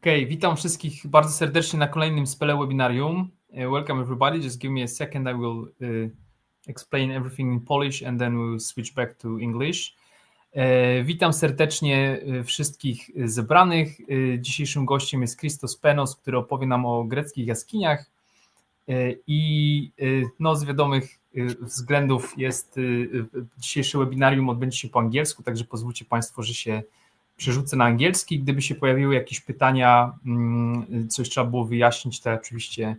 Okay, witam wszystkich bardzo serdecznie na kolejnym SpeleoWebinarium. Welcome everybody. Just give me a second. I will explain everything in Polish and then we will switch back to English. Witam serdecznie wszystkich zebranych. Dzisiejszym gościem jest Christos Penos, który opowie nam o greckich jaskiniach i no, z wiadomych względów jest dzisiejsze webinarium odbędzie się po angielsku, także pozwólcie Państwo, że się przerzucę na angielski. Gdyby się pojawiły jakieś pytania, coś trzeba było wyjaśnić, to ja oczywiście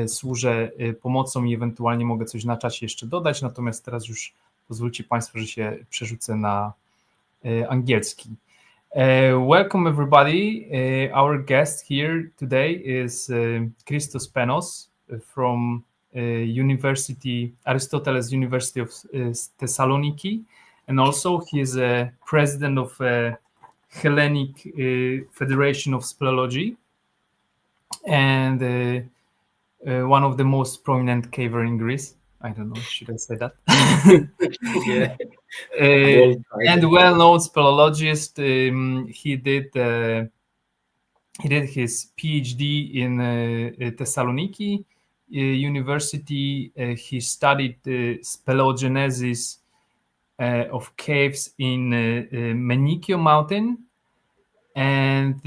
służę pomocą i ewentualnie mogę coś na czacie jeszcze dodać, natomiast teraz już pozwólcie Państwo, że się przerzucę na angielski. Welcome everybody. Our guest here today is Christos Penos from Aristoteles University of Thessaloniki, and also he is a president of Hellenic Federation of Speleology and one of the most prominent caver in Greece. I don't know, should I say that? Yeah. And well-known speleologist. He did his PhD in Thessaloniki University. He studied speleogenesis of caves in Menikio mountain, and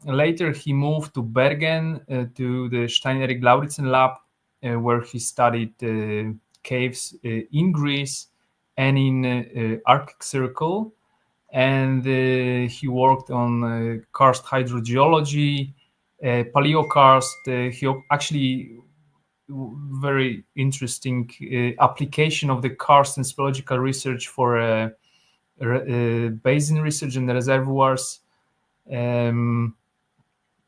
later he moved to Bergen to the Stein-Erik Lauritsen lab, where he studied caves in Greece and in Arctic Circle, and he worked on karst hydrogeology, paleokarst. He actually very interesting application of the karst and speleological research for basin research and reservoirs.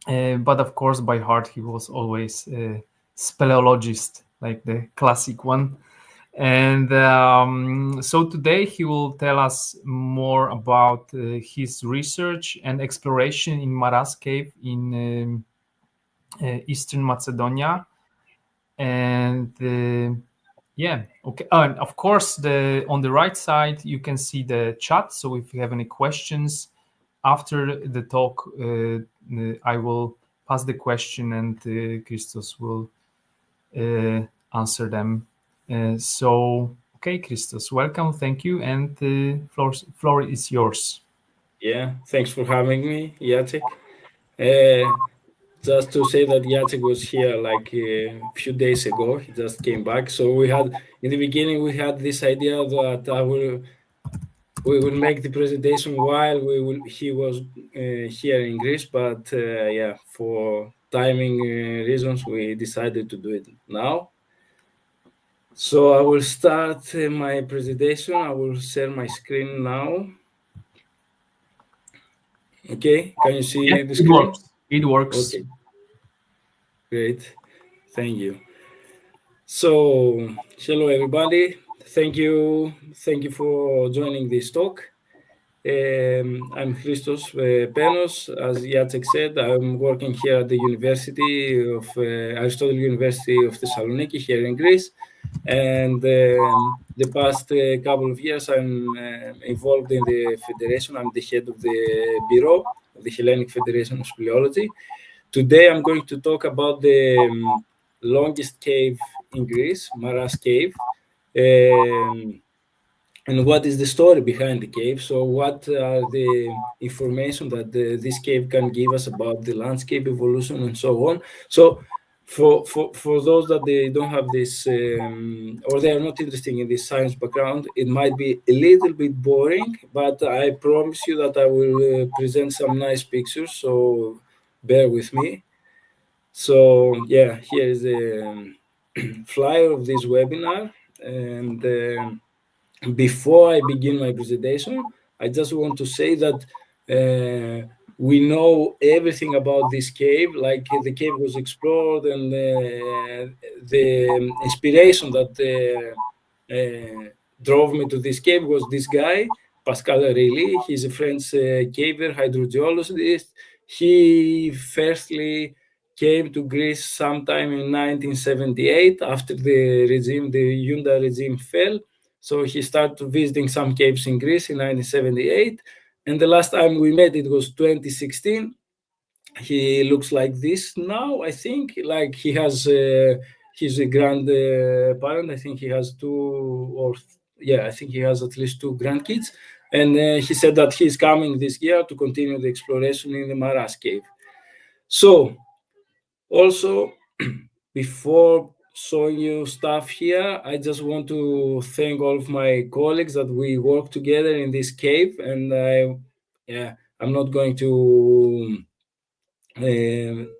But of course, by heart, he was always a speleologist, like the classic one. And so today he will tell us more about his research and exploration in Maaras Cave in Eastern Macedonia. And yeah, okay. And of course, on the right side you can see the chat. So if you have any questions after the talk, I will pass the question and Christos will answer them. So okay, Christos, welcome, thank you, and the floor is yours. Yeah, thanks for having me, Jacek. Just to say that Jacek was here like a few days ago. He just came back. So we had, in the beginning, we had this idea that we will make the presentation while he was here in Greece. But yeah, for timing reasons, we decided to do it now. So I will start my presentation. I will share my screen now. Okay, can you see the screen? It works. Okay. Great, thank you. So, hello everybody. Thank you for joining this talk. I'm Christos Penos. As Jacek said, I'm working here at the University of Aristotle University of Thessaloniki here in Greece. And the past couple of years, I'm involved in the federation. I'm the head of the bureau of the Hellenic Federation of Speleology. Today, I'm going to talk about the longest cave in Greece, Maaras Cave, and what is the story behind the cave. So what are the information that this cave can give us about the landscape evolution and so on. So for those that they don't have this or they are not interested in this science background, it might be a little bit boring, but I promise you that I will present some nice pictures, so bear with me. So yeah, here is the flyer of this webinar. And before I begin my presentation, I just want to say that we know everything about this cave, like the cave was explored, and the inspiration that drove me to this cave was this guy, Pascal Reilly. He's a French caver, hydrogeologist. He firstly came to Greece sometime in 1978 after the Junta regime fell. So he started visiting some caves in Greece in 1978. And the last time we met, it was 2016. he looks like this now. I think like he has he's a grandparent. I think he has I think he has at least 2 grandkids. And he said that he's coming this year to continue the exploration in the Maaras Cave. So also, before showing you stuff here, I just want to thank all of my colleagues that we work together in this cave. And I'm not going to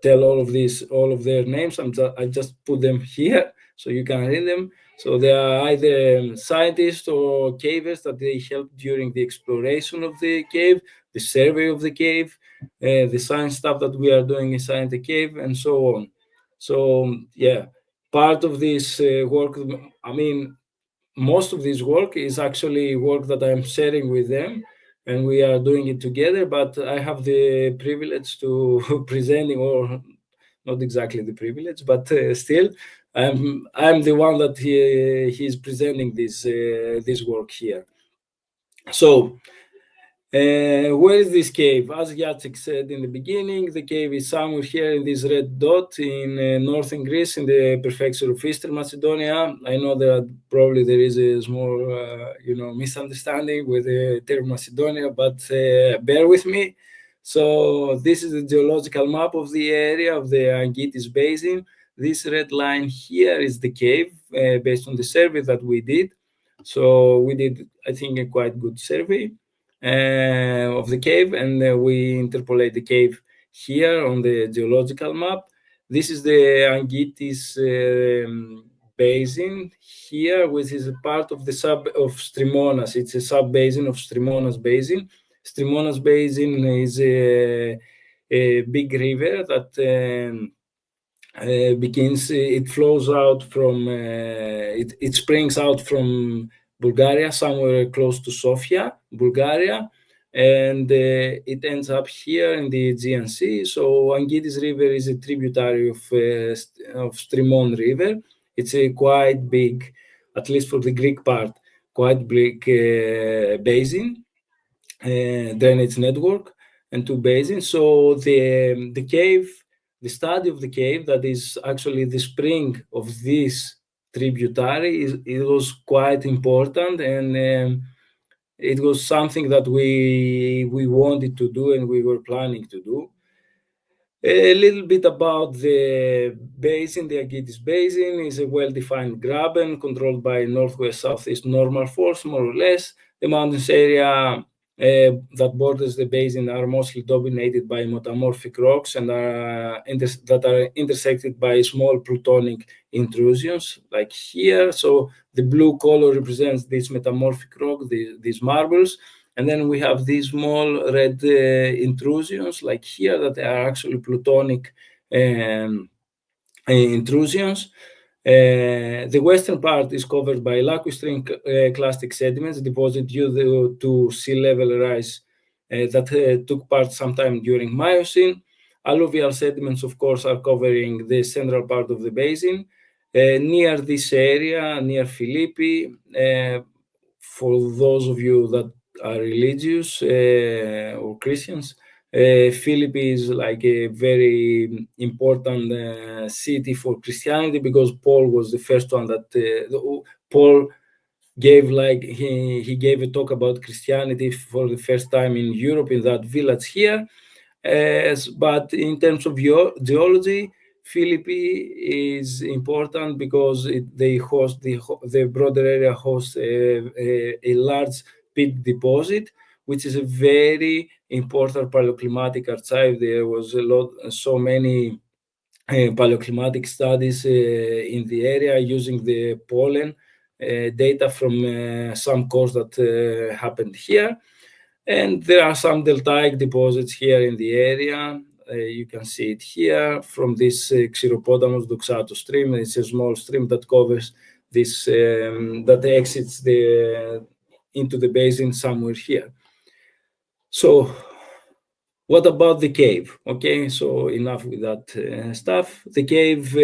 tell all of their names. I just put them here so you can read them. So they are either scientists or cavers that they helped during the exploration of the cave, the survey of the cave, the science stuff that we are doing inside the cave, and so on. So yeah, part of this work, I mean, most of this work is actually work that I'm sharing with them, and we are doing it together. But I have the privilege to presenting, or not exactly the privilege, but still, I'm the one that he's presenting this work here. So. Where is this cave? As Jacek said in the beginning, the cave is somewhere here in this red dot in northern Greece, in the prefecture of Eastern Macedonia. I know that probably there is a small, misunderstanding with the term Macedonia, but bear with me. So this is the geological map of the area of the Aggitis Basin. This red line here is the cave, based on the survey that we did. So we did, I think, a quite good survey of the cave, and we interpolate the cave here on the geological map. This is the Aggitis Basin here, which is a part of the sub of Strimonas. It's a sub basin of Strimonas Basin. Strimonas Basin is a big river that begins. It flows out from. It springs out from Bulgaria, somewhere close to Sofia, Bulgaria, and it ends up here in the Aegean Sea. So Aggitis River is a tributary of Strimon River. It's a quite big, at least for the Greek part, quite big basin, drainage network, and 2 basins. So the cave, the study of the cave, that is actually the spring of this tributary, it was quite important, and it was something that we wanted to do and we were planning to do. A little bit about the basin. The Aggitis Basin is a well-defined graben controlled by northwest-southeast normal force, more or less. The mountains area that borders the basin are mostly dominated by metamorphic rocks and that are intersected by small plutonic intrusions, like here. So the blue color represents this metamorphic rock, these marbles. And then we have these small red intrusions, like here, that are actually plutonic intrusions. The western part is covered by lacustrine clastic sediments deposited due to sea level rise that took part sometime during Miocene. Alluvial sediments, of course, are covering the central part of the basin. Near this area, near Philippi, for those of you that are religious or Christians, Philippi is like a very important city for Christianity, because Paul was the first one that Paul gave, like he gave a talk about Christianity for the first time in Europe, in that village here. But in terms of geology, Philippi is important because they host the broader area hosts a large peat deposit, which is a very important paleoclimatic archive. There was so many paleoclimatic studies in the area using the pollen data from some cores that happened here. And there are some deltaic deposits here in the area. You can see it here from this Xeropotamus Doxato stream. It's a small stream that covers this, that exits into the basin somewhere here. So what about the cave? Okay, so enough with that stuff. The cave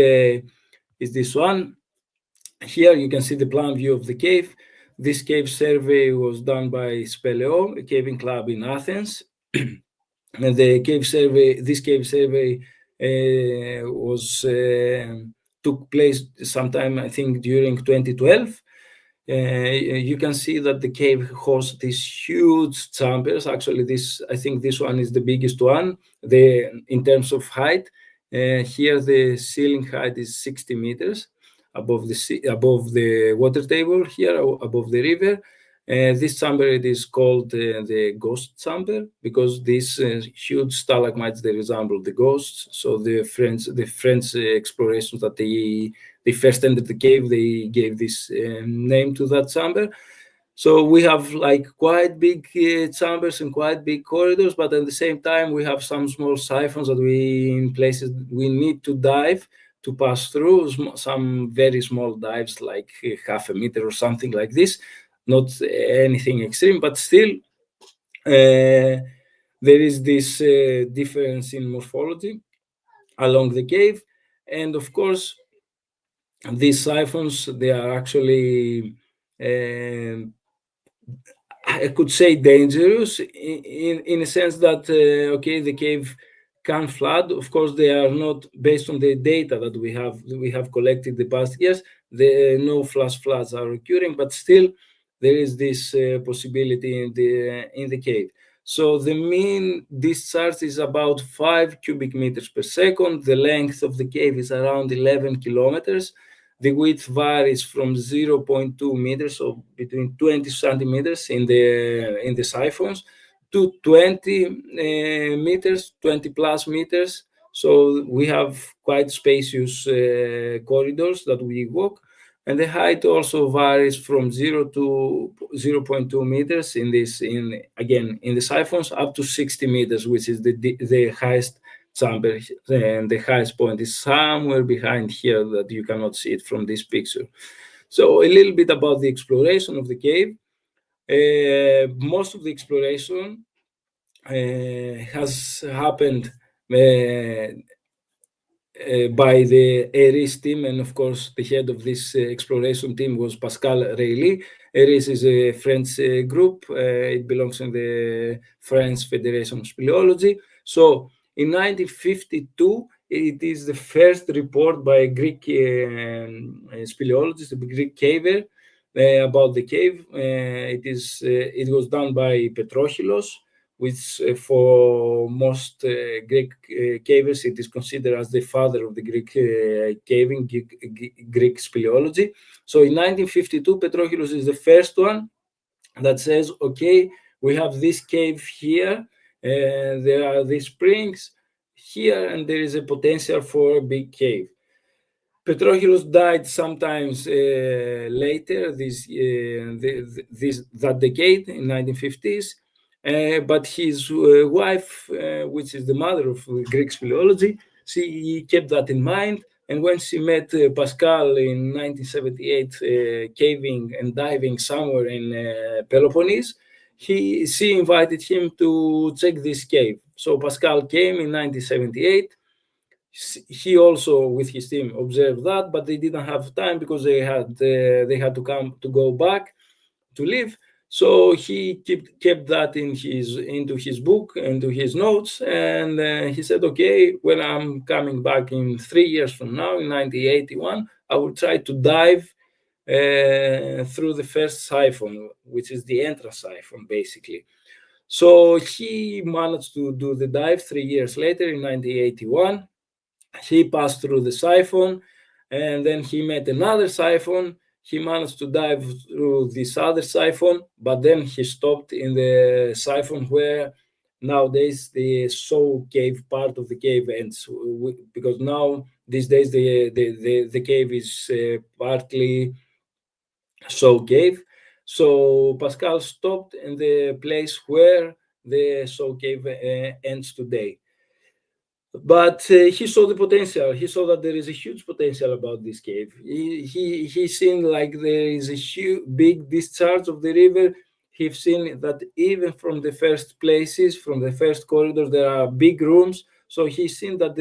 is this one. Here you can see the plan view of the cave. This cave survey was done by Speleo, a caving club in Athens. And the cave survey, this cave survey was took place sometime, I think, during 2012. You can see that the cave hosts these huge chambers. Actually, I think this one is the biggest one. In terms of height, here the ceiling height is 60 meters above the water table. Here, above the river. This chamber, it is called the ghost chamber, because these huge stalagmites, they resemble the ghosts. So the French explorations that they first entered the cave, they gave this name to that chamber. So we have like quite big chambers and quite big corridors, but at the same time we have some small siphons that in places we need to dive to pass through, some very small dives, like half a meter or something like this. Not anything extreme, but still there is this difference in morphology along the cave. And of course, these siphons, they are actually, I could say, dangerous in a sense that, okay, the cave can flood. Of course, they are not, based on the data that we have collected the past years, no flash floods are occurring, but still there is this possibility in the cave. So the mean discharge is about 5 cubic meters per second. The length of the cave is around 11 kilometers. The width varies from 0.2 meters, so between 20 centimeters in the siphons, to 20 meters, 20 plus meters. So we have quite spacious corridors that we walk. And the height also varies from 0 to 0.2 meters in the siphons, up to 60 meters, which is the highest chamber, and the highest point is somewhere behind here that you cannot see it from this picture. So a little bit about the exploration of the cave. Most of the exploration has happened by the ERIS team, and of course the head of this exploration team was Pascal Reilly. ERIS is a French group. It belongs in the French Federation of Speleology. So in 1952, it is the first report by a Greek speleologist, a Greek caver, about the cave. It was done by Petrochilos, which for most Greek cavers, it is considered as the father of the Greek caving, Greek speleology. So in 1952, Petrochilos is the first one that says, okay, we have this cave here, there are these springs here, and there is a potential for a big cave. Petrochilos died sometimes later, that decade, in 1950s. But his wife, which is the mother of Greek speleology, she kept that in mind. And when she met Pascal in 1978, caving and diving somewhere in Peloponnese, she invited him to check this cave. So Pascal came in 1978. He also, with his team, observed that, but they didn't have time because they had to go back to live. So he kept that into his book, into his notes, and he said, okay, when I'm coming back in 3 years from now, in 1981, I will try to dive through the first siphon, which is the entrance siphon, basically. So he managed to do the dive 3 years later, in 1981. He passed through the siphon, and then he met another siphon. He managed to dive through this other siphon, but then he stopped in the siphon where nowadays the soul cave part of the cave ends, because now these days the cave is partly soul cave. So Pascal stopped in the place where the soul cave ends today. But he saw the potential. He saw that there is a huge potential about this cave. He seen like there is a huge, big discharge of the river. He's seen that even from the first places, from the first corridors, there are big rooms. So he's seen that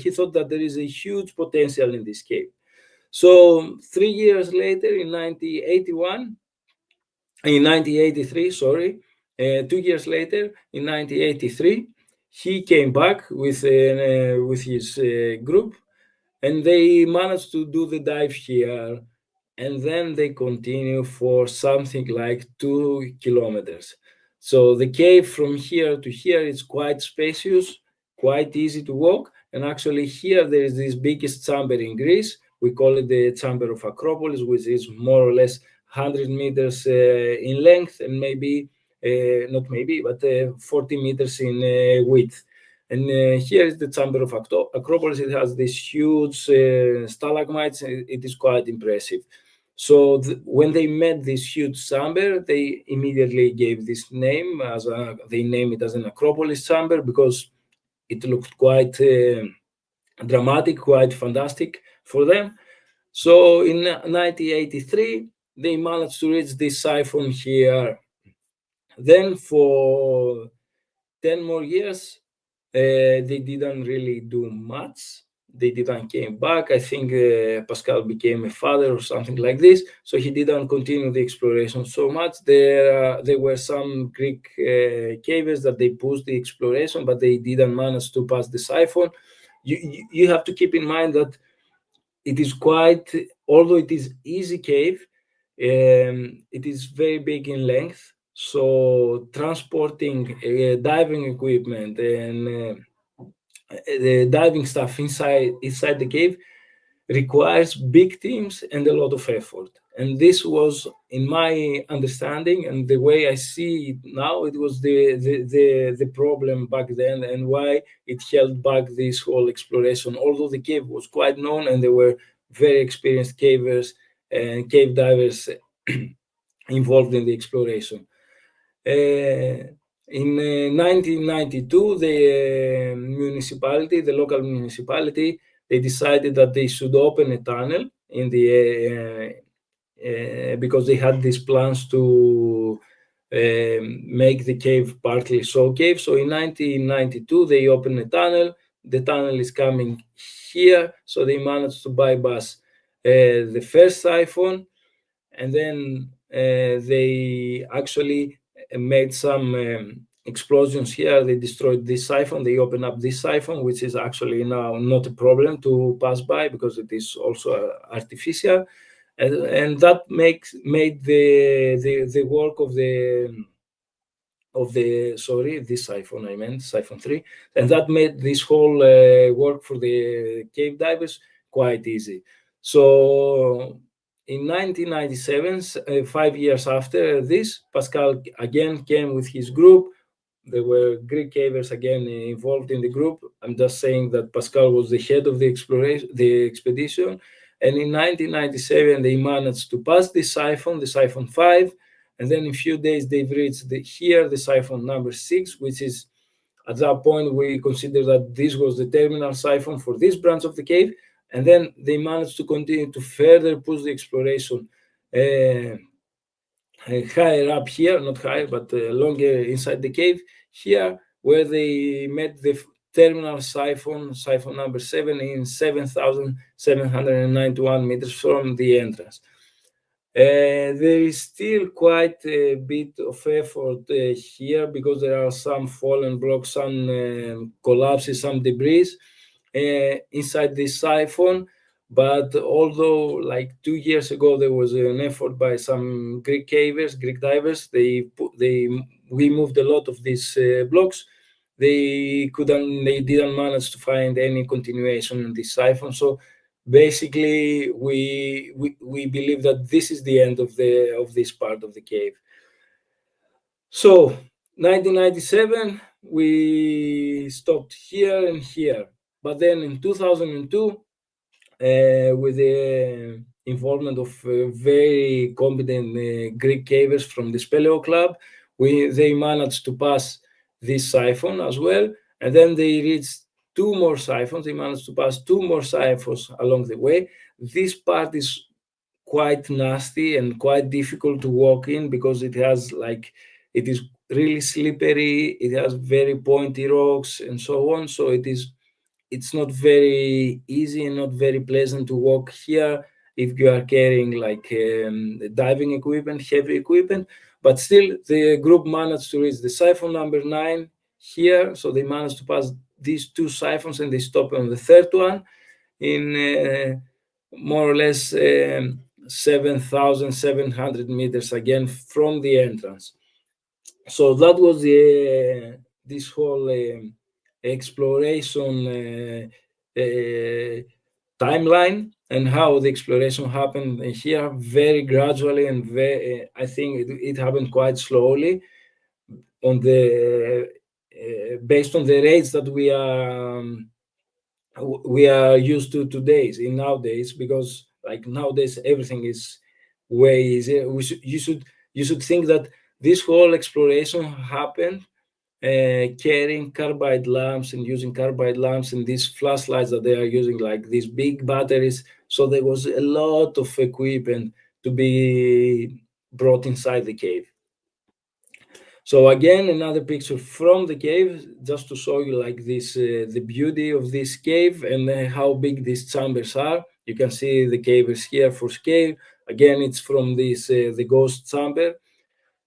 he thought that there is a huge potential in this cave. So 3 years later, in 1983, 2 years later, in 1983, he came back with his group, and they managed to do the dive here, and then they continue for something like 2 kilometers. So the cave from here to here is quite spacious, quite easy to walk. And actually here there is this biggest chamber in Greece. We call it the Chamber of Acropolis, which is more or less 100 meters in length, and maybe, not maybe, but 40 meters in width. And here is the Chamber of Acropolis. It has these huge stalagmites. It is quite impressive. So when they met this huge chamber, they immediately gave this name they named it as an Acropolis chamber, because it looked quite dramatic, quite fantastic for them. So in 1983, they managed to reach this siphon here. Then for 10 more years, they didn't really do much. They didn't came back. I think Pascal became a father or something like this, so he didn't continue the exploration so much. There were some Greek cavers that they pushed the exploration, but they didn't manage to pass the siphon. You have to keep in mind that it is quite, although it is easy cave, it is very big in length. So transporting diving equipment and the diving stuff inside the cave requires big teams and a lot of effort. And this was, in my understanding and the way I see it now, it was the problem back then, and why it held back this whole exploration. Although the cave was quite known and there were very experienced cavers and cave divers involved in the exploration. In 1992, the municipality, the local municipality, they decided that they should open a tunnel in the because they had these plans to make the cave partly show cave. So in 1992, they opened a tunnel. The tunnel is coming here, so they managed to bypass the first siphon, and then they actually made some explosions here. They destroyed this siphon. They opened up this siphon, which is actually now not a problem to pass by because it is also artificial, and that made the work of this siphon, I meant siphon 3, and that made this whole work for the cave divers quite easy. So in 1997, 5 years after this, Pascal again came with his group. There were Greek cavers again involved in the group. I'm just saying that Pascal was the head of the expedition. And in 1997, they managed to pass the siphon 5. And then in a few days, they've reached the siphon number 6, which is, at that point, we consider that this was the terminal siphon for this branch of the cave. And then they managed to continue to further push the exploration higher up here, not higher, but longer inside the cave here, where they met the terminal siphon number 7 in 7,791 meters from the entrance. There is still quite a bit of effort here because there are some fallen blocks, some collapses, some debris inside this siphon. But although like 2 years ago there was an effort by some Greek divers, we moved a lot of these blocks. They didn't manage to find any continuation in this siphon. So basically, we believe that this is the end of this part of the cave. So 1997, we stopped here and here. But then in 2002, with the involvement of very competent Greek cavers from the Speleo Club, they managed to pass this siphon as well. And then they reached 2 more siphons. They managed to pass 2 more siphons along the way. This part is quite nasty and quite difficult to walk in because it is really slippery. It has very pointy rocks and so on. So it's not very easy and not very pleasant to walk here if you are carrying like diving equipment, heavy equipment. But still, the group managed to reach the siphon number 9 here. So they managed to pass these 2 siphons, and they stop on the third one in more or less 7,700 meters again from the entrance. So that was this whole exploration timeline, and how the exploration happened here very gradually, and I think it happened quite slowly on the based on the rates that we are used to nowadays, because like nowadays everything is way easier. You should think that this whole exploration happened carrying carbide lamps and using carbide lamps and these flashlights that they are using, like these big batteries. So there was a lot of equipment to be brought inside the cave. So again, another picture from the cave, just to show you like this, the beauty of this cave and how big these chambers are. You can see the cavers here for scale. Again, it's from this the ghost chamber.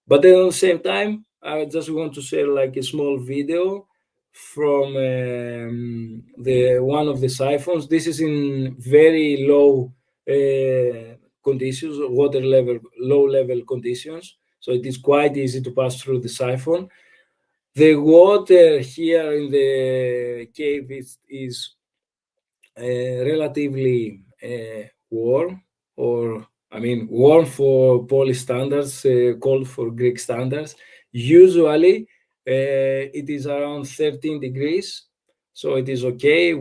But then at the same time, I just want to share like a small video from the one of the siphons. This is in very low conditions, water level, low level conditions. So it is quite easy to pass through the siphon. The water here in the cave is relatively warm, or I mean, warm for Polish standards, cold for Greek standards. Usually, it is around 13 degrees, so it is okay.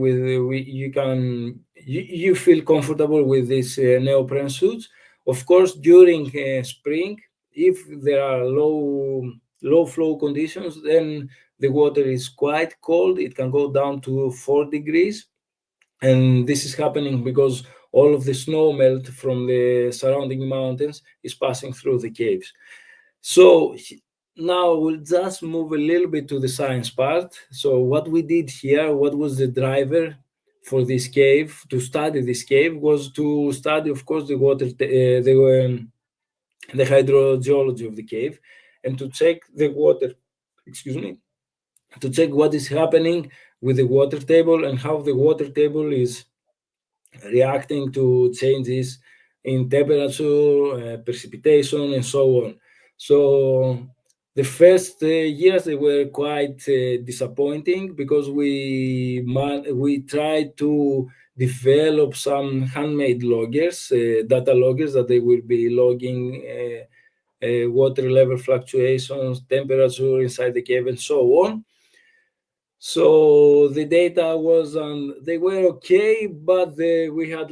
You feel comfortable with these neoprene suits. Of course, during spring, if there are low flow conditions, then the water is quite cold. It can go down to 4 degrees. And this is happening because all of the snow melt from the surrounding mountains is passing through the caves. So now we'll just move a little bit to the science part. So what we did here, what was the driver for this cave, to study this cave, was to study, of course, the water, the hydrogeology of the cave, and to check the water, to check what is happening with the water table and how the water table is reacting to changes in temperature, precipitation, and so on. So the first years, they were quite disappointing, because we tried to develop some handmade loggers, data loggers, that they will be logging water level fluctuations, temperature inside the cave, and so on. So the data was they were okay, but we had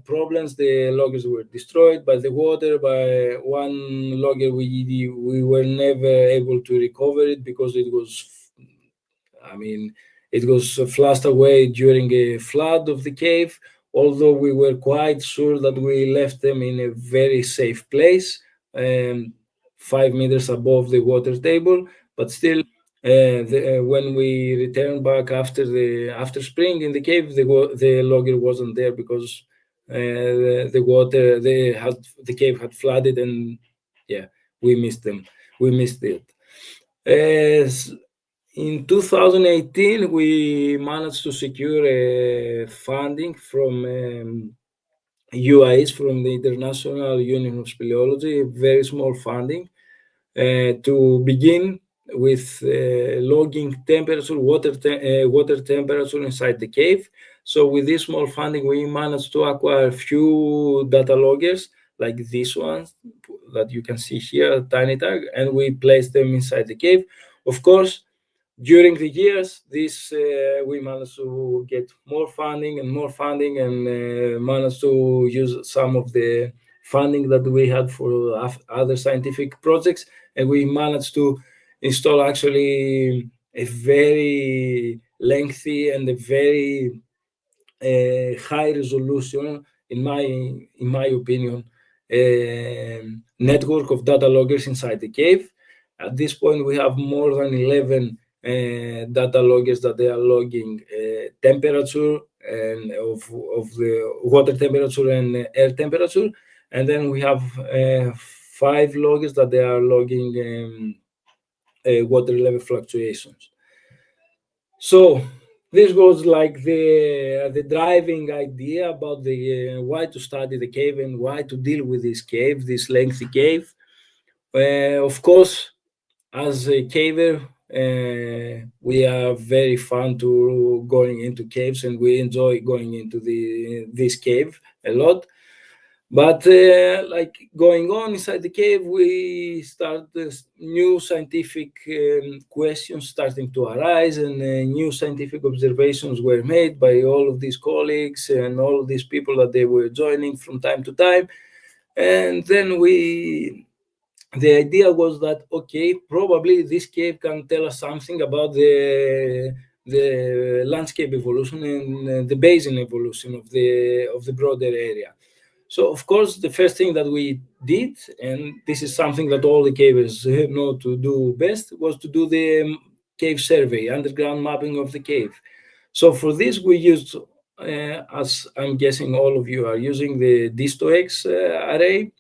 problems. The loggers were destroyed by the water. By one logger, we were never able to recover it, because it was flushed away during a flood of the cave. Although we were quite sure that we left them in a very safe place, 5 meters above the water table, but still. When we returned back after spring in the cave, the logger wasn't there, because the cave had flooded, and yeah, we missed them. We missed it. In 2018, we managed to secure funding from UIs, from the International Union of Speleology, very small funding, to begin with logging temperature, water temperature inside the cave. So with this small funding, we managed to acquire a few data loggers, like these ones that you can see here, tiny tag, and we placed them inside the cave. Of course, during the years, we managed to get more funding, and managed to use some of the funding that we had for other scientific projects, and we managed to install actually a very lengthy and a very high resolution, in my opinion, network of data loggers inside the cave. At this point, we have more than 11 data loggers that they are logging temperature and of the water temperature and air temperature, and then we have 5 loggers that they are logging water level fluctuations. So this was like the driving idea about the why to study the cave and why to deal with this cave, this lengthy cave. Of course, as a caver, we are very fun to going into caves, and we enjoy going into this cave a lot. But like going on inside the cave, we start new scientific questions starting to arise, and new scientific observations were made by all of these colleagues and all of these people that they were joining from time to time. And then the idea was that, okay, probably this cave can tell us something about the landscape evolution and the basin evolution of the broader area. So, of course, the first thing that we did, and this is something that all the cavers know to do best, was to do the cave survey, underground mapping of the cave. So for this, we used, as I'm guessing all of you are using, the Disto-X array.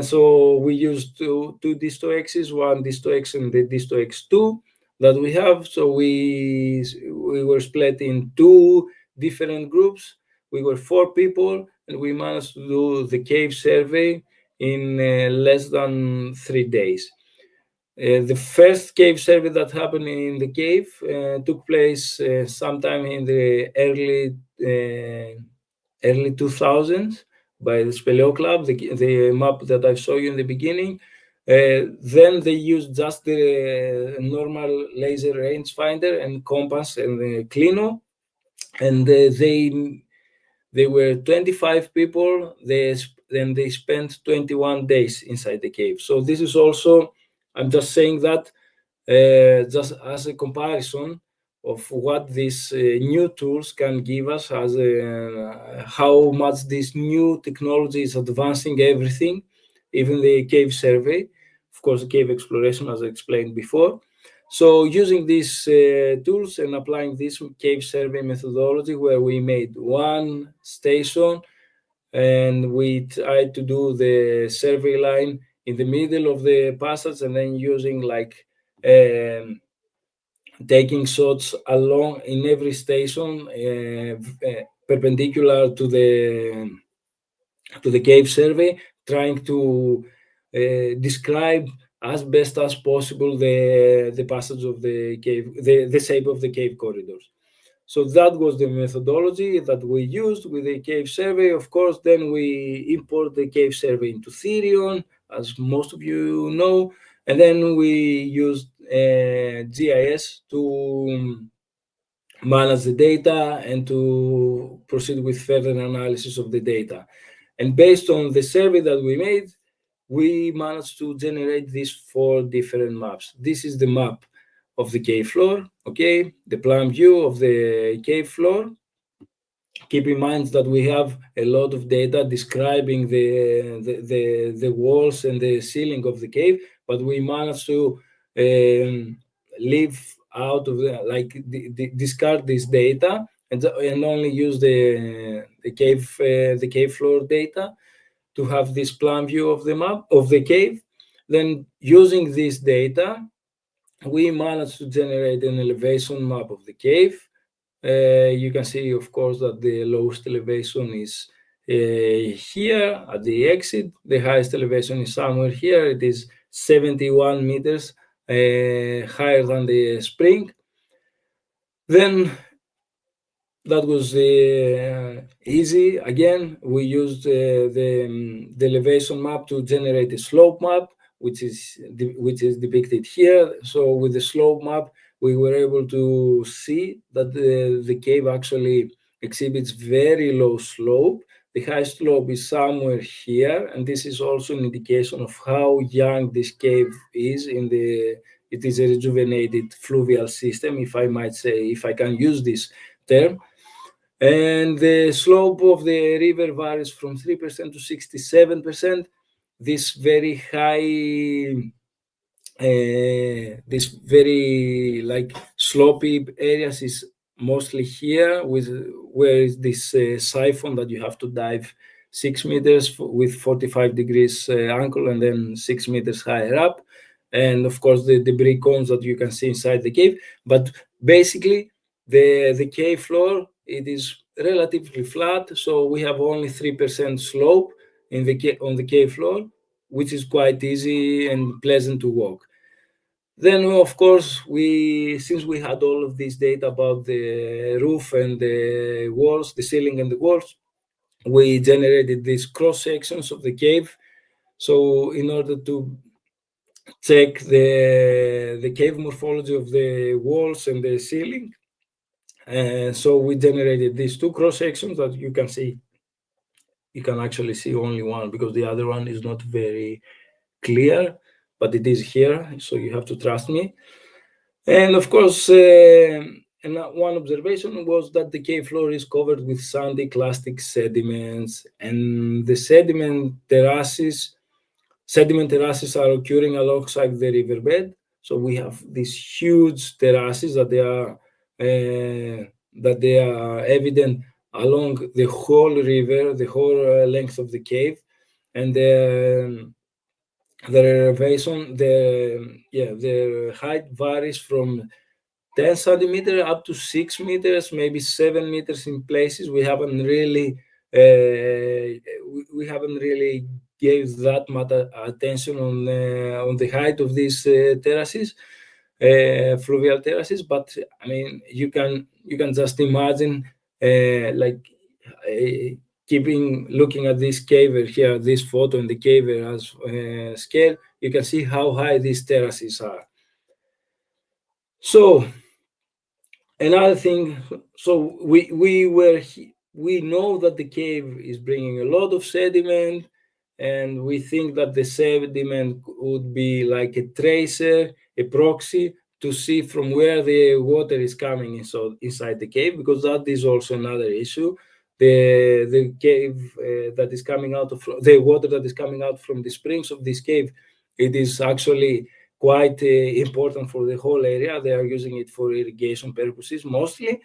So we used two Disto-X's, one Disto-X and the Disto-X2 that we have. So we were split in two different groups. We were 4 people, and we managed to do the cave survey in less than 3 days. The first cave survey that happened in the cave took place sometime in the early 2000s by the Speleo Club, the map that I showed you in the beginning. Then they used just the normal laser rangefinder and compass and the Clino, and they were 25 people. Then they spent 21 days inside the cave. So this is also, I'm just saying that just as a comparison of what these new tools can give us, as how much this new technology is advancing everything, even the cave survey, of course, cave exploration, as I explained before. So using these tools and applying this cave survey methodology, where we made one station and we tried to do the survey line in the middle of the passage, and then using like taking shots along in every station perpendicular to the cave survey, trying to describe as best as possible the passage of the cave, the shape of the cave corridors. So that was the methodology that we used with the cave survey. Of course, then we import the cave survey into Therion, as most of you know, and then we used GIS to manage the data and to proceed with further analysis of the data. And based on the survey that we made, we managed to generate these 4 different maps. This is the map of the cave floor, okay, the plan view of the cave floor. Keep in mind that we have a lot of data describing the walls and the ceiling of the cave, but we managed to leave out of discard this data and only use the cave floor data to have this plan view of the map of the cave. Then using this data, we managed to generate an elevation map of the cave. You can see, of course, that the lowest elevation is here at the exit. The highest elevation is somewhere here. It is 71 meters higher than the spring. Then that was easy. Again, we used the elevation map to generate a slope map, which is depicted here. So with the slope map, we were able to see that the cave actually exhibits very low slope. The high slope is somewhere here, and this is also an indication of how young this cave is. It is a rejuvenated fluvial system, if I might say, if I can use this term. And the slope of the river varies from 3% to 67%. This very high, this very like slopy areas is mostly here, where is this siphon that you have to dive 6 meters with 45 degrees angle and then 6 meters higher up. and of course the debris cones that you can see inside the cave. But basically, the cave floor, it is relatively flat, so we have only 3% slope on the cave floor, which is quite easy and pleasant to walk. Then, of course, since we had all of this data about the roof and the walls, the ceiling and the walls, we generated these cross sections of the cave. So in order to check the cave morphology of the walls and the ceiling, so we generated these two cross sections that you can see. You can actually see only one because the other one is not very clear, but it is here, so you have to trust me. And of course, and one observation was that the cave floor is covered with sandy clastic sediments, and the sediment terraces are occurring alongside the riverbed. So we have these huge terraces that they are evident along the whole river, the whole length of the cave, and the elevation, the height varies from 10 centimeters up to 6 meters, maybe 7 meters in places. We haven't really gave that much attention on the height of these terraces, fluvial terraces. But I mean, you can just imagine looking at this cave here, this photo in the cave as scale, you can see how high these terraces are. So another thing, so we know that the cave is bringing a lot of sediment, and we think that the sediment would be like a tracer, a proxy to see from where the water is coming inside the cave, because that is also another issue. The cave that is coming out of the water that is coming out from the springs of this cave, it is actually quite important for the whole area. They are using it for irrigation purposes mostly.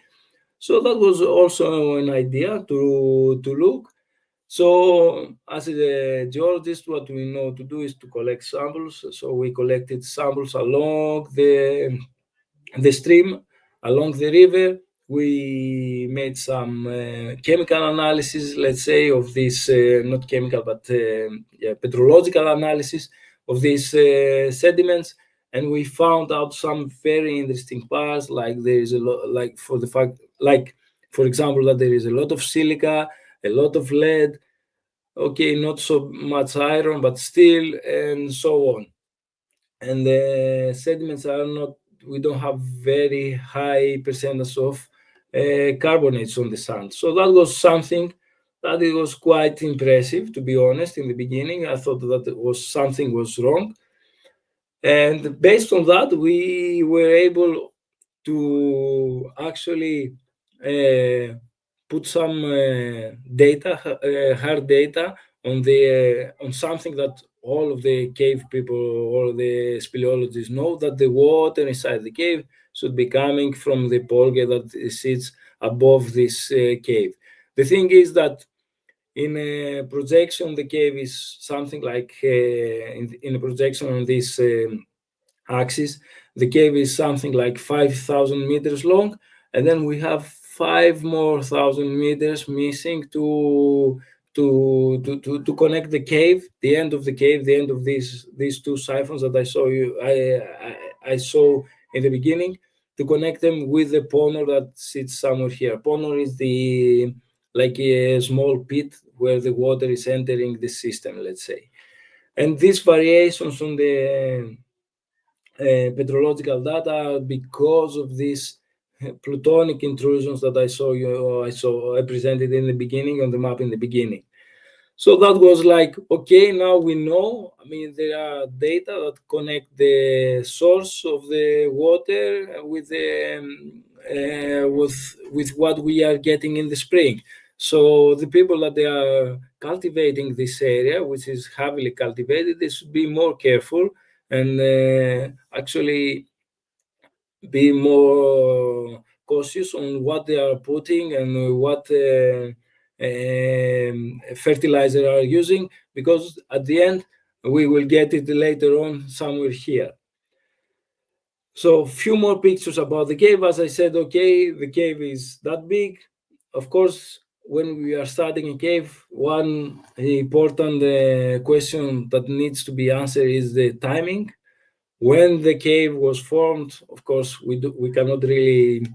So that was also an idea to look. So as a geologist, what we know to do is to collect samples. So we collected samples along the stream, along the river. We made some chemical analysis, let's say, of this, not chemical, but petrological analysis of these sediments. And we found out some very interesting parts, like there is a lot, for example, that there is a lot of silica, a lot of lead, okay, not so much iron, but still, and so on. And the sediments are not, we don't have very high percentage of carbonates on the sand. So that was something that it was quite impressive, to be honest. In the beginning, I thought that something was wrong. And based on that, we were able to actually put some hard data on something that all of the cave people, all the speleologists know, that the water inside the cave should be coming from the polge that sits above this cave. The thing is that in a projection, the cave is something like in a projection on this axis, the cave is something like 5,000 meters long, and then we have 5,000 more meters missing to connect the cave, the end of the cave, the end of these two siphons that I saw in the beginning, to connect them with the ponor that sits somewhere here. Ponor is like a small pit where the water is entering the system, let's say. And these variations on the petrological data because of these plutonic intrusions that I presented in the beginning on the map in the beginning. So that was like, okay, now we know. I mean, there are data that connect the source of the water with what we are getting in the spring. So the people that they are cultivating this area, which is heavily cultivated, they should be more careful and actually be more cautious on what they are putting and what fertilizer are using, because at the end we will get it later on somewhere here. So a few more pictures about the cave. As I said, okay, the cave is that big. Of course, when we are studying a cave, one important question that needs to be answered is the timing. When the cave was formed, of course, we cannot really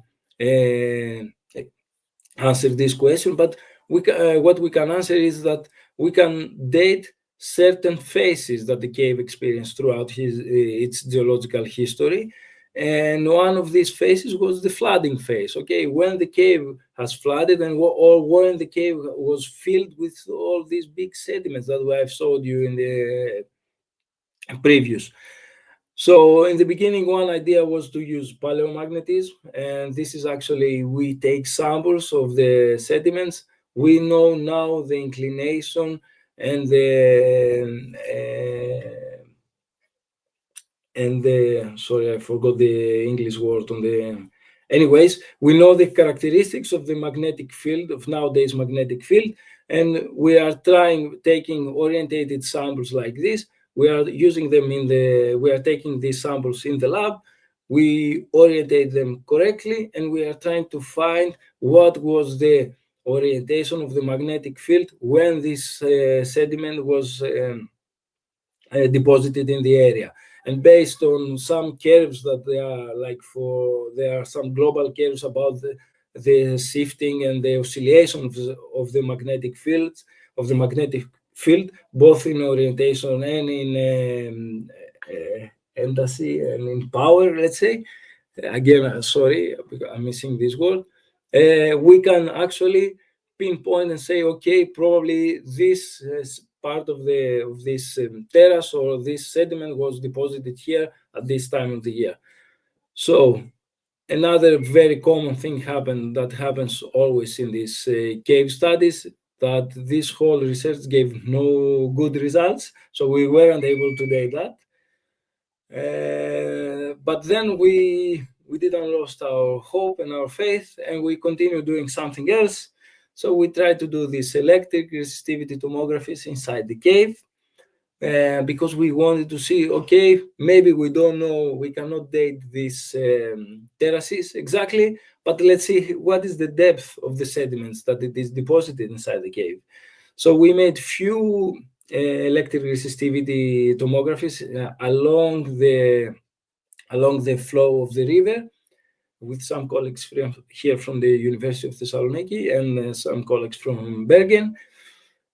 answer this question, but what we can answer is that we can date certain phases that the cave experienced throughout its geological history. And one of these phases was the flooding phase. Okay, when the cave has flooded or when the cave was filled with all these big sediments that I've showed you in the previous. So in the beginning, one idea was to use paleomagnetism, and this is actually, we take samples of the sediments. We know now the inclination and sorry, I forgot the English word on the. Anyways, we know the characteristics of the magnetic field, of nowadays magnetic field, and we are taking orientated samples like this. We are using them we are taking these samples in the lab. We orientate them correctly, and we are trying to find what was the orientation of the magnetic field when this sediment was deposited in the area. And based on some curves that they are like there are some global curves about the shifting and the oscillation of the magnetic fields, both in orientation and in enthalpy and in power, let's say. Again, sorry, I'm missing this word. We can actually pinpoint and say, okay, probably this part of this terrace or this sediment was deposited here at this time of the year. So another very common thing that happens always in these cave studies, that this whole research gave no good results. So we weren't able to date that. But then we didn't lose our hope and our faith, and we continued doing something else. So we tried to do these electric resistivity tomographies inside the cave, because we wanted to see, okay, maybe we don't know, we cannot date these terraces exactly, but let's see what is the depth of the sediments that it is deposited inside the cave. So we made few electric resistivity tomographies along the flow of the river, with some colleagues here from the University of Thessaloniki and some colleagues from Bergen.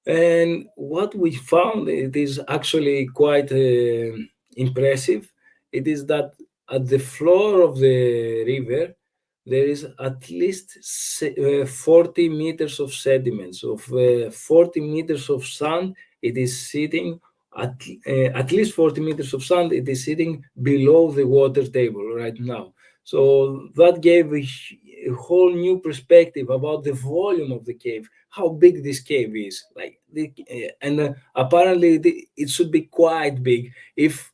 And what we found, it is actually quite impressive. It is that at the floor of the river, there is at least 40 meters of sediments, of 40 meters of sand. It is sitting at least 40 meters of sand. It is sitting below the water table right now. So that gave a whole new perspective about the volume of the cave, how big this cave is. Apparently it should be quite big if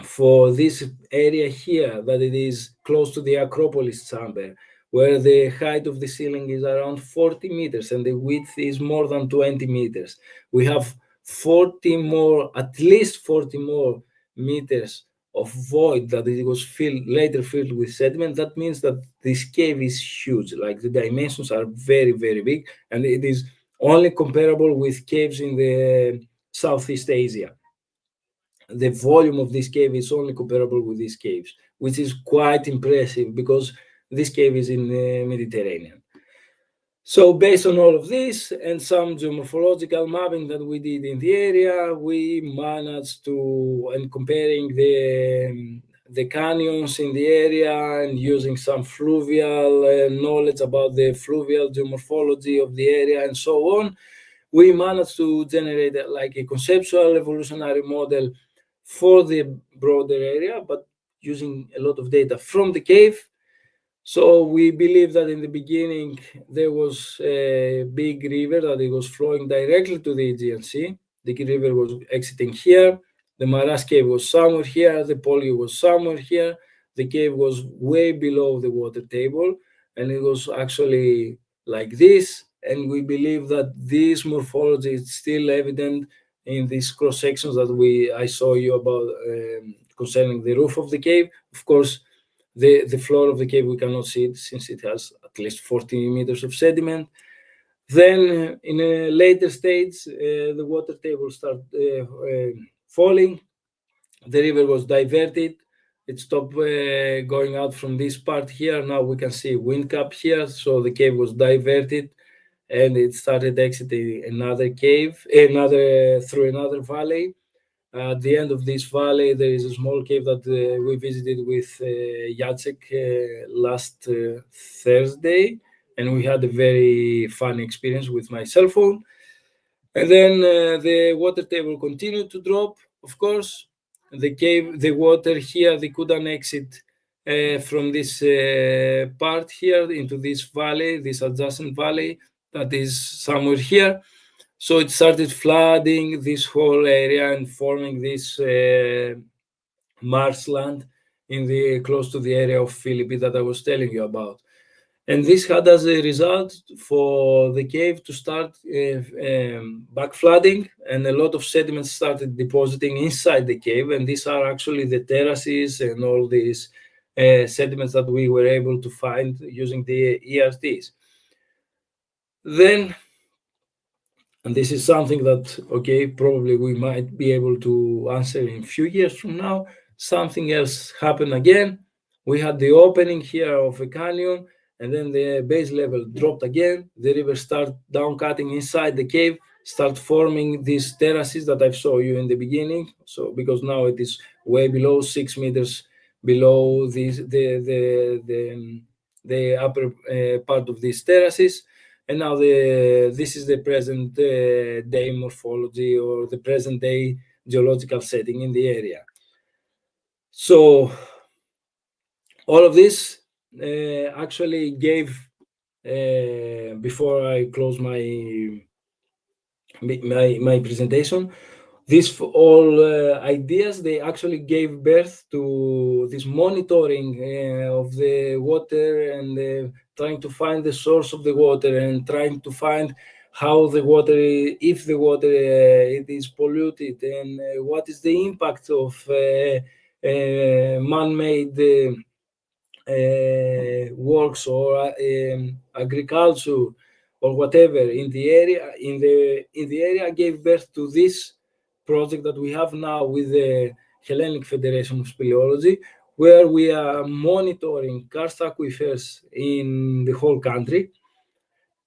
for this area here, that it is close to the Acropolis chamber, where the height of the ceiling is around 40 meters and the width is more than 20 meters. We have at least 40 more meters of void that it was later filled with sediment. That means that this cave is huge. Like, the dimensions are very, very big, and it is only comparable with caves in the Southeast Asia. The volume of this cave is only comparable with these caves, which is quite impressive because this cave is in the Mediterranean. So based on all of this and some geomorphological mapping that we did in the area, we managed to, and comparing the canyons in the area and using some fluvial knowledge about the fluvial geomorphology of the area and so on, we managed to generate like a conceptual evolutionary model for the broader area, but using a lot of data from the cave. So we believe that in the beginning there was a big river that it was flowing directly to the Aegean Sea. The river was exiting here. The Maaras Cave was somewhere here. The polio was somewhere here. The cave was way below the water table, and it was actually like this. And we believe that this morphology is still evident in these cross sections that I saw you about concerning the roof of the cave. Of course, the floor of the cave, we cannot see it since it has at least 40 meters of sediment. Then in a later stage, the water table started falling. The river was diverted. It stopped going out from this part here. Now we can see wind cap here. So the cave was diverted and it started exiting another cave, through another valley. At the end of this valley, there is a small cave that we visited with Jacek last Thursday, and we had a very fun experience with my cell phone. And then the water table continued to drop, of course. The cave, the water here, they couldn't exit from this part here into this valley, this adjacent valley that is somewhere here. So it started flooding this whole area and forming this marshland close to the area of Philippi that I was telling you about. And this had as a result for the cave to start back flooding, and a lot of sediments started depositing inside the cave. And these are actually the terraces and all these sediments that we were able to find using the ERTs. Then, and this is something that, okay, probably we might be able to answer in a few years from now. Something else happened again. We had the opening here of a canyon, and then the base level dropped again. The river started down cutting inside the cave, start forming these terraces that I showed you in the beginning. So because now it is way below 6 meters below the upper part of these terraces. And now this is the present day morphology, or the present day geological setting in the area. So all of this actually gave, before I close my presentation, these all ideas, they actually gave birth to this monitoring of the water, and trying to find the source of the water, and trying to find how the water, if the water it is polluted, and what is the impact of man-made works or agriculture or whatever in the area, gave birth to this project that we have now with the Hellenic Federation of Speleology, where we are monitoring karst aquifers in the whole country.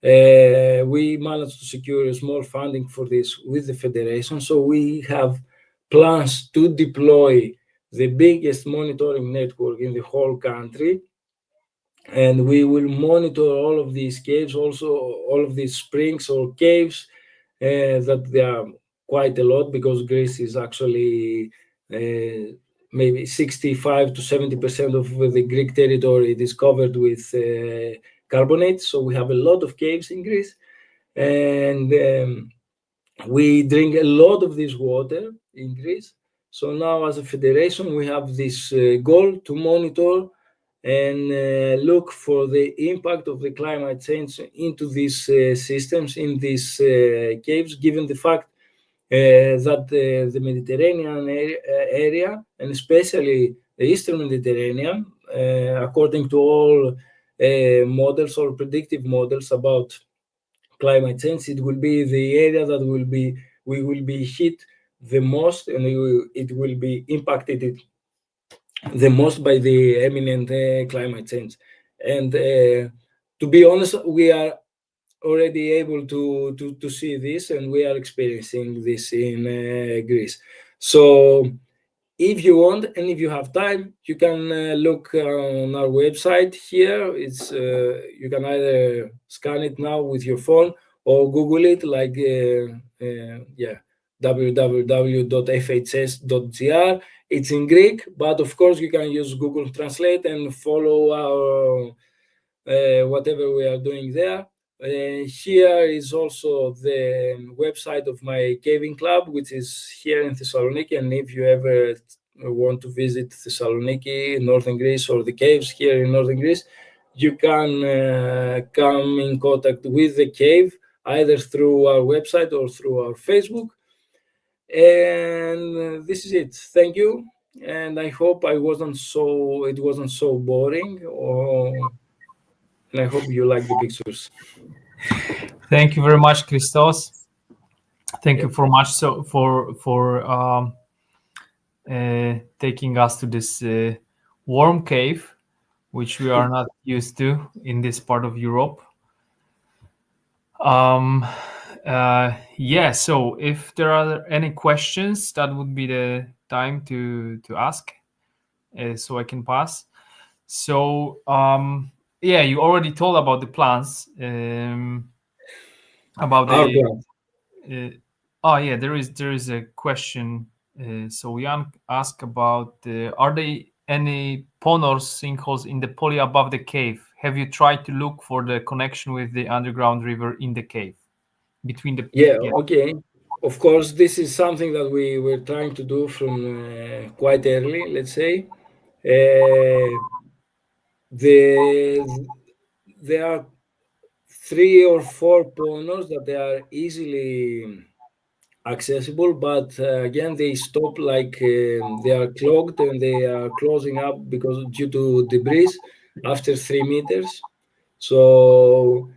We managed to secure a small funding for this with the federation, so we have plans to deploy the biggest monitoring network in the whole country, and we will monitor all of these caves, also all of these springs or caves, that there are quite a lot, because Greece is actually maybe 65 to 70% of the Greek territory. It is covered with carbonate, so we have a lot of caves in Greece, and we drink a lot of this water in Greece. So now, as a federation, we have this goal to monitor and look for the impact of the climate change into these systems, in these caves, given the fact that the Mediterranean area, and especially the Eastern Mediterranean, according to all models or predictive models about climate change, it will be the area that we will be hit the most, and it will be impacted the most by the imminent climate change. And to be honest, we are already able to see this, and we are experiencing this in Greece. So if you want, and if you have time, you can look on our website here. It's you can either scan it now with your phone or Google it, like www.fhs.gr. It's in Greek, but of course you can use Google Translate and follow our whatever we are doing there. Here is also the website of my caving club, which is here in Thessaloniki. And if you ever want to visit Thessaloniki, northern Greece, or the caves here in northern Greece, you can come in contact with the cave either through our website or through our Facebook. And this is it. Thank you. and I hope it wasn't so boring, and I hope you like the pictures. Thank you very much, Christos. Thank you Yep. very much for taking us to this warm cave, which we are not used to in this part of Europe. Yeah, so if there are any questions, that would be the time to ask, so I can pass. So yeah, you already told about the plans, about Our the plan. oh yeah, there is a question. So Jan asked about are there any ponors sinkholes in the poly above the cave? Have you tried to look for the connection with the underground river in the cave between the Yeah, okay. Of course, this is something that we were trying to do from quite early, let's say. There are 3 or 4 ponors that they are easily accessible, but again, they stop like they are clogged and they are closing up because due to debris after 3 meters. So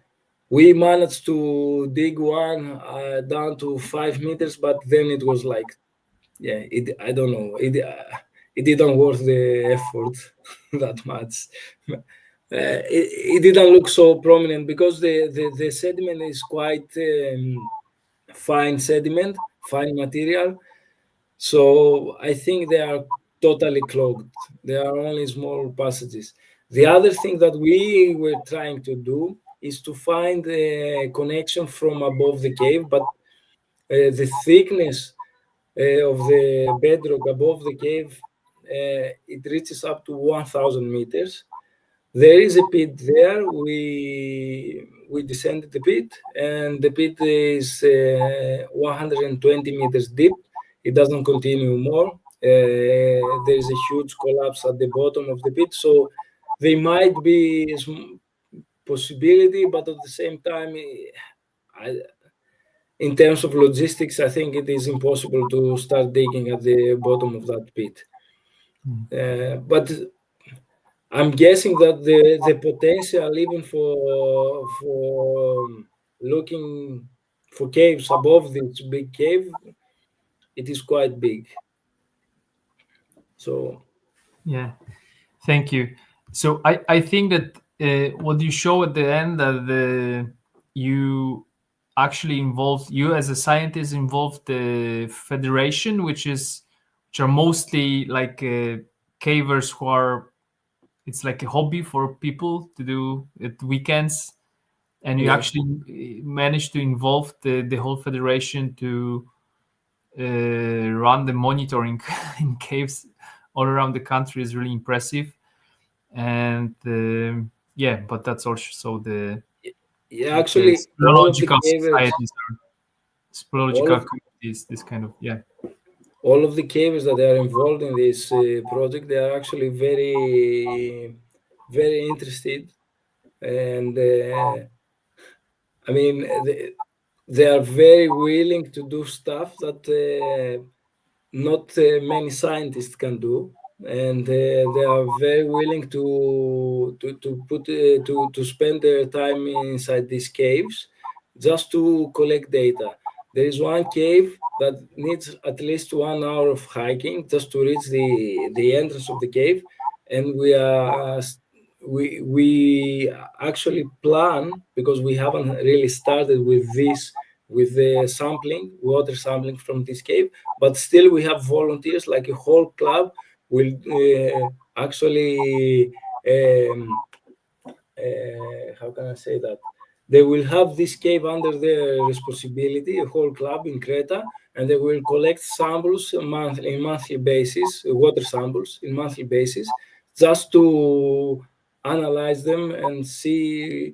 we managed to dig one down to 5 meters, but then it was like, yeah, I don't know, it didn't worth the effort that much. It didn't look so prominent because the sediment is quite fine sediment, fine material. So I think they are totally clogged. There are only small passages. The other thing that we were trying to do is to find a connection from above the cave, but the thickness of the bedrock above the cave, it reaches up to 1,000 meters. There is a pit there. We descended the pit, and the pit is 120 meters deep. It doesn't continue more. There is a huge collapse at the bottom of the pit, so there might be a possibility, but at the same time, in terms of logistics, I think it is impossible to start digging at the bottom of that pit. But I'm guessing that the potential even for looking for caves above this big cave, it is quite big. So yeah, thank you. So I think that what you show at the end that you actually involved, you as a scientist involved the federation, which are mostly like cavers who are, it's like a hobby for people to do at weekends, and you yeah, actually managed to involve the whole federation to run the monitoring in caves all around the country is really impressive. And yeah, but that's also the actually all of the speleological cavers, societies, all speleological of communities, this kind of, yeah. all of the cavers that are involved in this project, they are actually very, very interested, and I mean they are very willing to do stuff that not many scientists can do, and they are very willing to spend their time inside these caves just to collect data. There is one cave that needs at least 1 hour of hiking just to reach the entrance of the cave, and we actually plan, because we haven't really started with this, with the sampling, water sampling from this cave, but still we have volunteers, like a whole club will actually how can I say that, they will have this cave under their responsibility, a whole club in Creta, and they will collect samples monthly basis, water samples in monthly basis, just to analyze them and see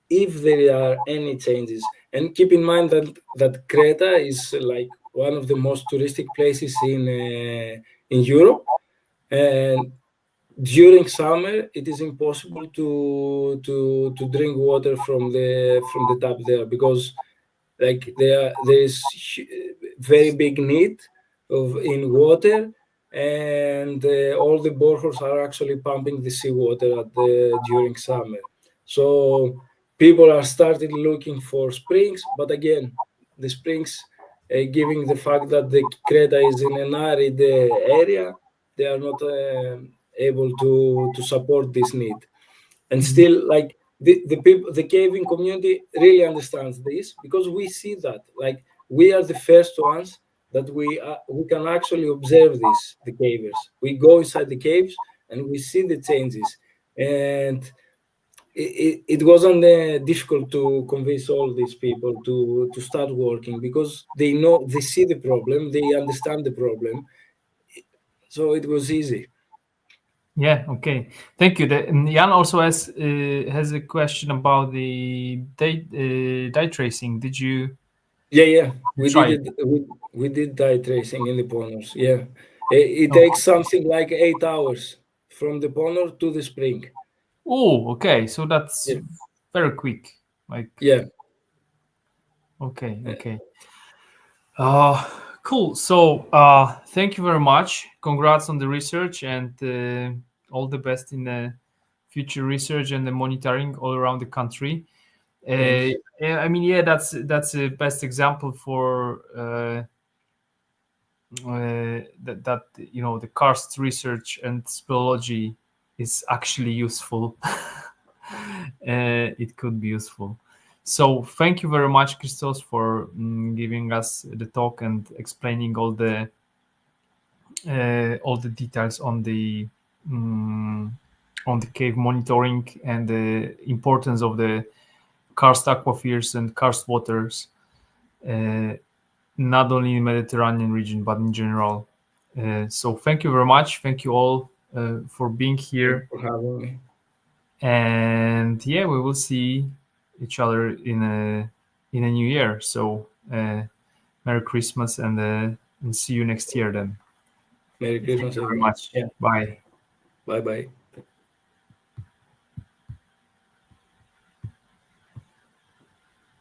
if there are any changes. And keep in mind that Creta is like one of the most touristic places in Europe, and during summer it is impossible to drink water from the tap there, because like there is very big need in water, and all the boreholes are actually pumping the seawater during summer. So people are started looking for springs, but again, the springs, given the fact that the Creta is in an arid area, they are not able to support this need. And still, like the people, the caving community really understands this, because we see that, like, we are the first ones that we can actually observe this, the cavers. We go inside the caves and we see the changes, and it wasn't difficult to convince all these people to start working, because they know, they see the problem, they understand the problem, so it was easy. Yeah. Okay. Thank you. Jan also has a question about the dye tracing. Did you? Yeah. We Try did it. We did dye tracing in the ponors. Yeah, it takes something like 8 hours from the ponor to the spring. Oh, okay. So that's Yeah. very quick. Like, Yeah. okay. Cool. So, thank you very much. Congrats on the research, and all the best in the future research and the monitoring all around the country. Thanks. I mean, yeah, that's the best example for that the karst research and speleology is actually useful. It could be useful. So thank you very much, Christos, for giving us the talk and explaining all the details on the cave monitoring and the importance of the karst aquifers and karst waters, not only in the Mediterranean region but in general. So thank you very much. Thank you all for being here. Thanks for having me. And yeah, we will see each other in a new year. So Merry Christmas, and see you next year then. Merry Christmas, Thank you very everyone. much. Yeah. Bye. Bye bye.